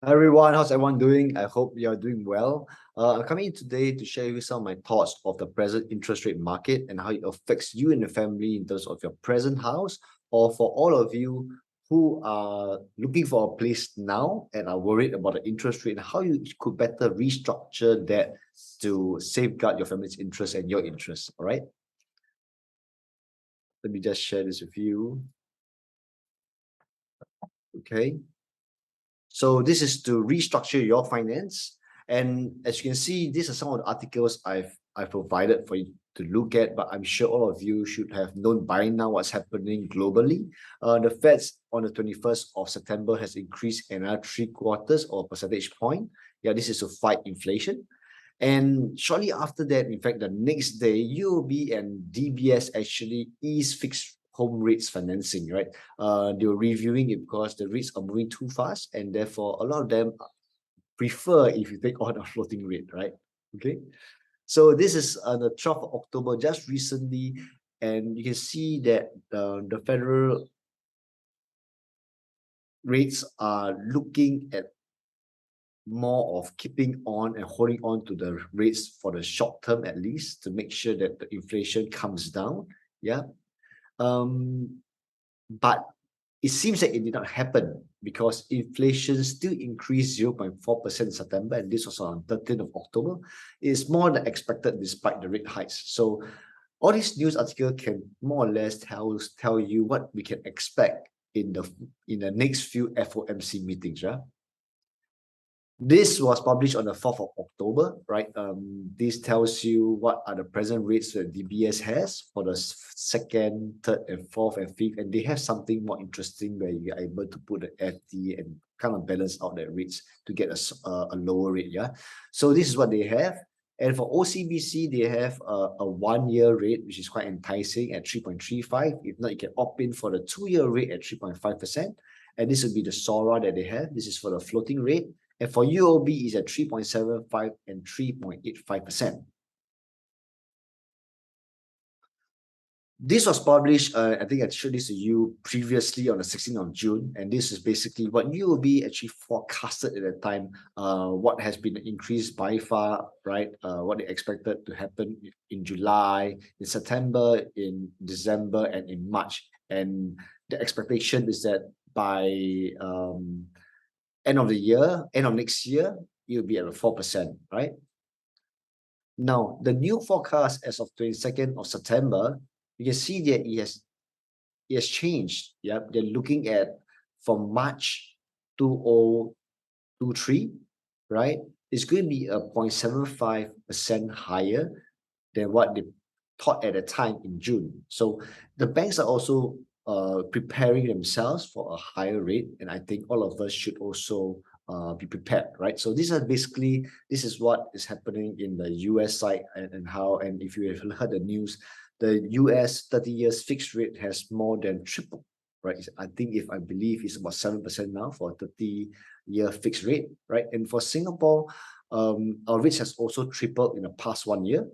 Hi everyone, how's everyone doing? I hope you're doing well. I'm coming in today to share with you some of my thoughts of the present interest rate market and how it affects you and your family in terms of your present house, or for all of you who are looking for a place now and are worried about the interest rate and how you could better restructure that to safeguard your family's interest and your interests. All right. Let me just share this with you. Okay. So this is to restructure your finance. And as you can see, these are some of the articles I've provided for you to look at, but I'm sure all of you should have known by now what's happening globally. The Fed's on the 21st of September has increased another 3/4 or percentage point. Yeah, this is to fight inflation. And shortly after that, in fact, the next day, UOB and DBS actually eased fixed home rates financing, right? They were reviewing it because the rates are moving too fast, and therefore a lot of them prefer if you take on a floating rate, right? Okay. So this is the 12th of October, just recently, and you can see that the federal rates are looking at more of keeping on and holding on to the rates for the short term at least to make sure that the inflation comes down. Yeah. Um, but it seems that it did not happen because inflation still increased 0.4% in September, and this was on 13th of October. It's more than expected despite the rate hikes. So all these news article can more or less tell you what we can expect in the next few FOMC meetings. Yeah. This was published on the 4th of October, right? This tells you what are the present rates that DBS has for the second, third, and fourth and fifth, and they have something more interesting where you're able to put the FD and kind of balance out that rates to get a lower rate. Yeah, so this is what they have. And for OCBC, they have a 1 year rate, which is quite enticing at 3.35. If not, you can opt in for the 2 year rate at 3.5%. And this would be the SORA that they have. This is for the floating rate. And for UOB is at 3.75 and 3.85%. This was published, I think I showed this to you previously on the 16th of June, and this is basically what UOB actually forecasted at the time, what has been increased by far, right? What they expected to happen in July, in September, in December, and in March. And the expectation is that by end of the year, end of next year, you'll be at a 4%, right? Now, the new forecast as of 22nd of September, you can see that it has changed. Yeah, they're looking at from March 2023, right? It's going to be a 0.75% higher than what they thought at the time in June. So the banks are also preparing themselves for a higher rate, and I think all of us should also be prepared, right? So this is what is happening in the US side, and how, and if you have heard the news, the US 30 years fixed rate has more than tripled, right? I think if I believe it's about 7% now for a 30-year fixed rate, right? And for Singapore, our rates has also tripled in the past 1 year.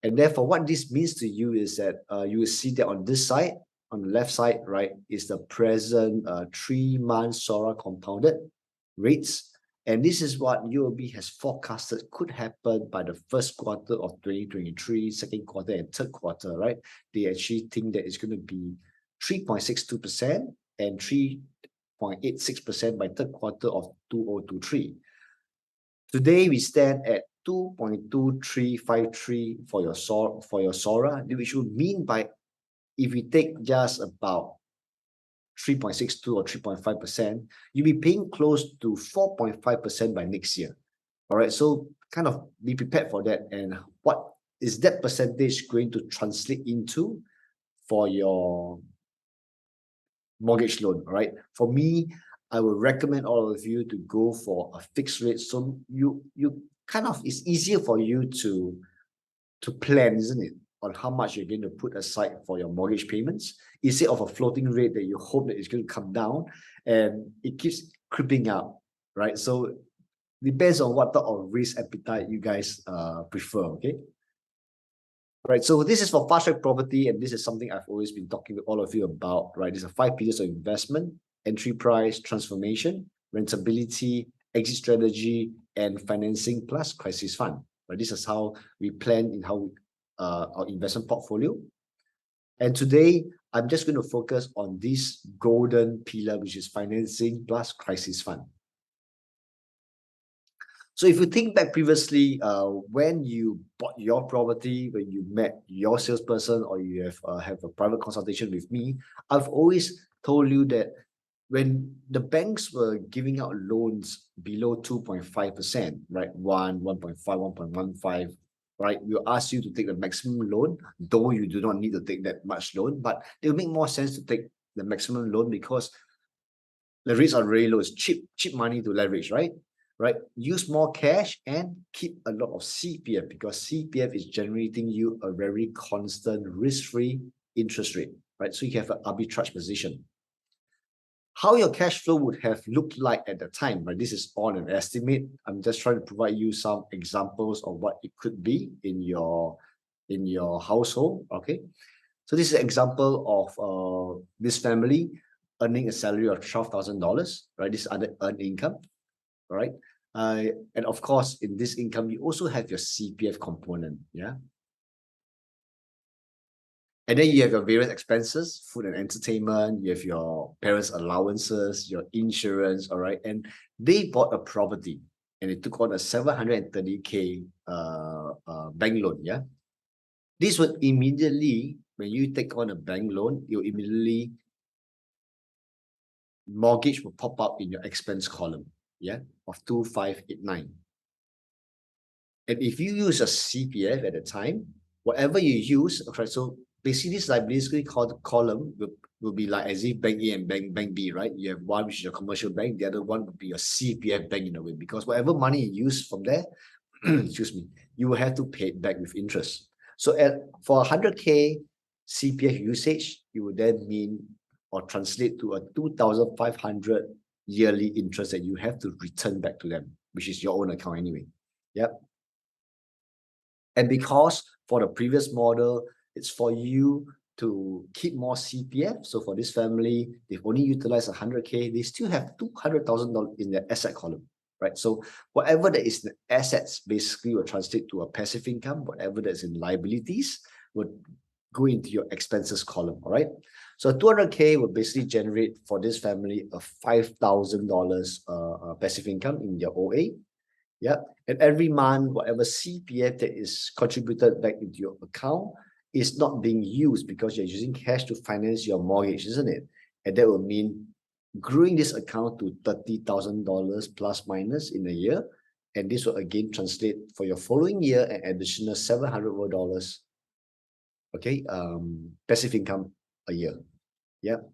And therefore, what this means to you is that you will see that on this side, on the left side, right, is the present 3-month SORA compounded rates. And this is what UOB has forecasted could happen by the first quarter of 2023, second quarter, and third quarter, right? They actually think that it's going to be 3.62% and 3.86% by third quarter of 2023. Today, we stand at 2.2353 for your SORA, which would mean by if we take just about 3.62 or 3.5%, you'll be paying close to 4.5% by next year. All right, so kind of be prepared for that. And what is that percentage going to translate into for your mortgage loan? All right, for me, I would recommend all of you to go for a fixed rate. So you kind of, it's easier for you to plan, isn't it, on how much you're going to put aside for your mortgage payments instead of a floating rate that you hope that it's going to come down and it keeps creeping up, right? So depends on what type of risk appetite you guys prefer. Okay. Right, so this is for fast track property, and this is something I've always been talking to all of you about, right? These are 5 pillars of investment. entry price, transformation, rentability, exit strategy, and financing plus crisis fund. Right? This is how we plan in how our investment portfolio. And today, I'm just going to focus on this golden pillar, which is financing plus crisis fund. So if you think back previously, when you bought your property, when you met your salesperson, or you have a private consultation with me, I've always told you that when the banks were giving out loans below 2.5%, right? 1.5, 1.15, right? We'll ask you to take the maximum loan, though you do not need to take that much loan, but it will make more sense to take the maximum loan because the rates are very low. It's cheap money to leverage, right? Right? Use more cash and keep a lot of CPF because CPF is generating you a very constant risk-free interest rate, right? So you have an arbitrage position. How your cash flow would have looked like at the time, right? This is all an estimate. I'm just trying to provide you some examples of what it could be in your household. Okay, so this is an example of this family earning a salary of $12,000, right? This is under earned income, all right? And of course, in this income, you also have your CPF component, yeah. And then you have your various expenses, food and entertainment, you have your parents' allowances, your insurance, all right? And they bought a property and they took on a 730K bank loan, yeah? This would immediately, when you take on a bank loan, you immediately, mortgage will pop up in your expense column, yeah, of 2,589. And if you use a CPF at the time, whatever you use, okay, so basically this liability column will be like as if bank A and bank B, right? You have one which is your commercial bank, the other one would be your CPF bank in a way, because whatever money you use from there, excuse me, you will have to pay it back with interest. So for 100K CPF usage, it would then mean or translate to a 2,500 yearly interest that you have to return back to them, which is your own account anyway. Yep. And because for the previous model, it's for you to keep more CPF. So for this family, they've only utilized 100K, they still have $200,000 in their asset column, right? So whatever that is the assets basically will translate to a passive income, whatever that's in liabilities would go into your expenses column, all right? So 200K will basically generate for this family a $5,000 passive income in their OA. Yep. And every month, whatever CPF that is contributed back into your account is not being used because you're using cash to finance your mortgage, isn't it? And that will mean growing this account to $30,000 plus minus in a year. And this will again translate for your following year an additional $700, okay, passive income a year. Yep.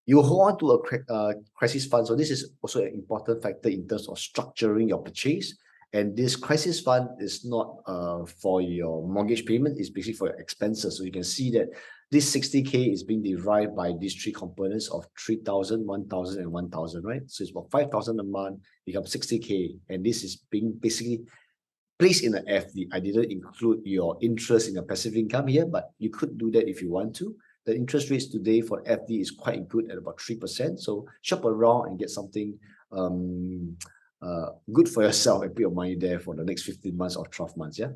You hold on to a crisis fund. So this is also an important factor in terms of structuring your purchase. And this crisis fund is not for your mortgage payment, it's basically for your expenses. So you can see that this 60K is being derived by these three components of 3,000, 1,000, and 1,000, right? So it's about 5,000 a month, becomes 60K. And this is being basically placed in an FD. I didn't include your interest in your passive income here, but you could do that if you want to. The interest rates today for FD is quite good at about 3%. So shop around and get something good for yourself and put your money there for the next 15 months or 12 months. Yeah.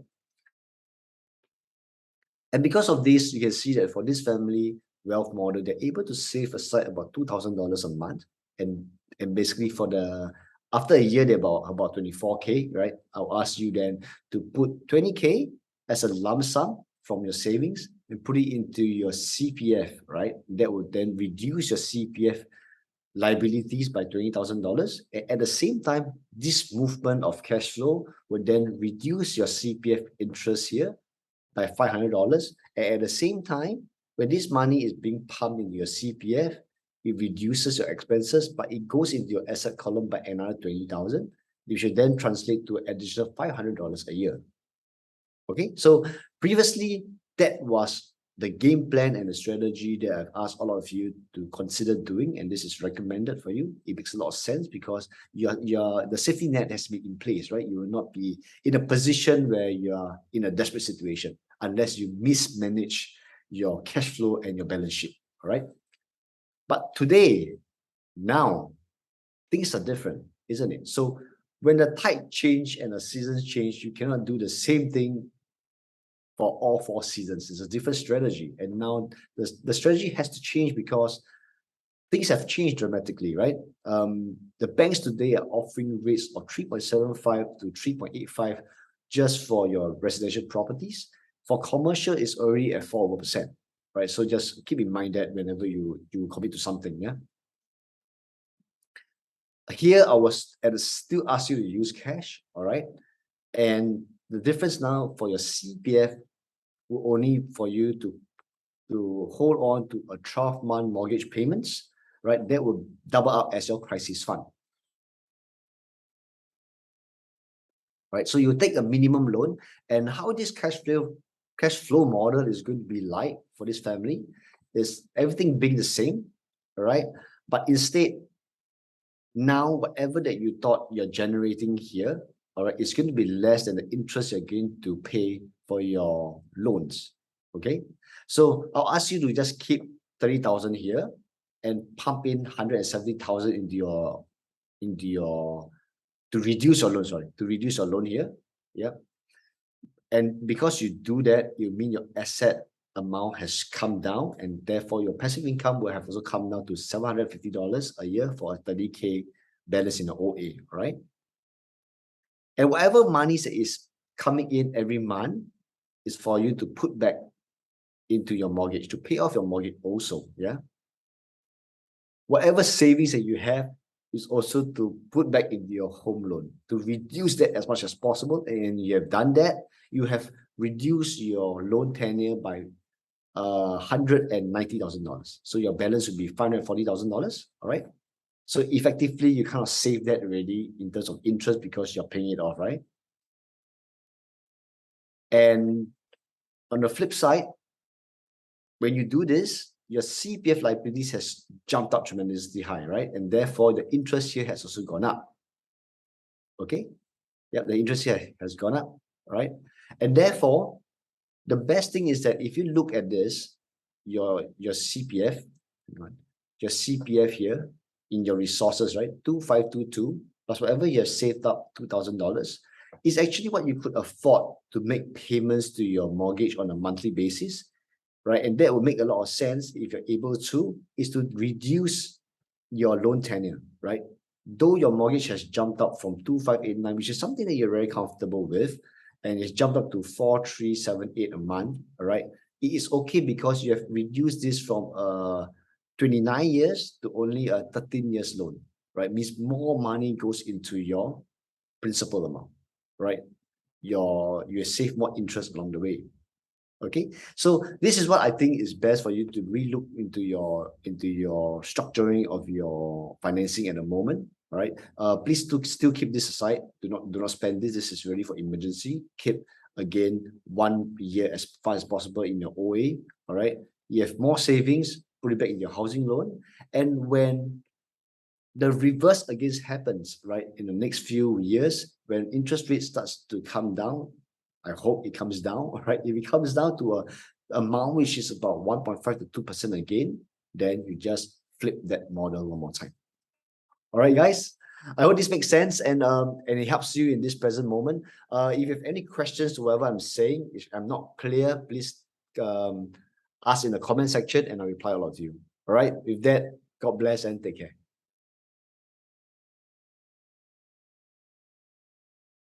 And because of this, you can see that for this family wealth model, they're able to save aside about $2,000 a month. And basically for the after a year, they're about 24K, right? I'll ask you then to put 20K as a lump sum from your savings and put it into your CPF, right? That would then reduce your CPF liabilities by $20,000. At the same time, this movement of cash flow would then reduce your CPF interest here by $500. And at the same time, when this money is being pumped into your CPF, it reduces your expenses, but it goes into your asset column by another 20,000. You should then translate to an additional $500 a year. Okay, so previously that was the game plan and the strategy that I've asked all of you to consider doing, and this is recommended for you. It makes a lot of sense because the safety net has to be in place, right? You will not be in a position where you are in a desperate situation unless you mismanage your cash flow and your balance sheet, all right? But today, Now, things are different, isn't it? So when the tide change and the seasons change, you cannot do the same thing for all 4 seasons. It's a different strategy. And now the strategy has to change because things have changed dramatically, right? The banks today are offering rates of 3.75 to 3.85 just for your residential properties. For commercial, it's already at 4%, right? So just keep in mind that whenever you commit to something, yeah. Here, I was still ask you to use cash, all right? And the difference now for your CPF will only for you to hold on to a 12-month mortgage payments, right? That will double up as your crisis fund, right? So you take a minimum loan, and how this cash flow model is going to be like for this family is everything being the same, all right? But instead, now whatever that you thought you're generating here, all right, it's going to be less than the interest you're going to pay for your loans. Okay, so I'll ask you to just keep 30,000 here and pump in 170,000 into your to reduce your loan. Sorry, to reduce your loan here. Yeah, and because you do that, you mean your asset amount has come down, and therefore your passive income will have also come down to $750 a year for a 30K balance in the OA, right? And whatever money that is coming in every month is for you to put back into your mortgage, to pay off your mortgage also, yeah? Whatever savings that you have is also to put back into your home loan, to reduce that as much as possible. And you have done that, you have reduced your loan tenure by $190,000. So your balance would be $540,000, all right? So effectively, you kind of save that already in terms of interest because you're paying it off, right? And on the flip side, when you do this, your CPF liabilities has jumped up tremendously high, right? And therefore, the interest here has also gone up. Okay? Yep, the interest here has gone up, right? And therefore, the best thing is that if you look at this, your CPF, your CPF here in your resources, right? 2522 plus whatever you have saved up $2,000 is actually what you could afford to make payments to your mortgage on a monthly basis, right? And that will make a lot of sense if you're able to, is to reduce your loan tenure, right? Though your mortgage has jumped up from 2,589, which is something that you're very comfortable with, and it's jumped up to 4,378 a month, all right? It is okay because you have reduced this from 29 years to only a 13 years loan, right? Means more money goes into your principal amount, right? You save more interest along the way. Okay, so this is what I think is best for you to relook into your structuring of your financing at the moment. All right, please still keep this aside. Do not spend this. This is really for emergency. Keep again 1 year as far as possible in your OA. All right, you have more savings, put it back in your housing loan, and when the reverse against happens, right, in the next few years, when interest rate starts to come down, I hope it comes down, right? If it comes down to a amount which is about 1.5 to 2% again, then you just flip that model one more time. All right, guys. I hope this makes sense and it helps you in this present moment. If you have any questions to whatever I'm saying, if I'm not clear, please ask in the comment section and I'll reply a lot to you. All right. With that, God bless and take care.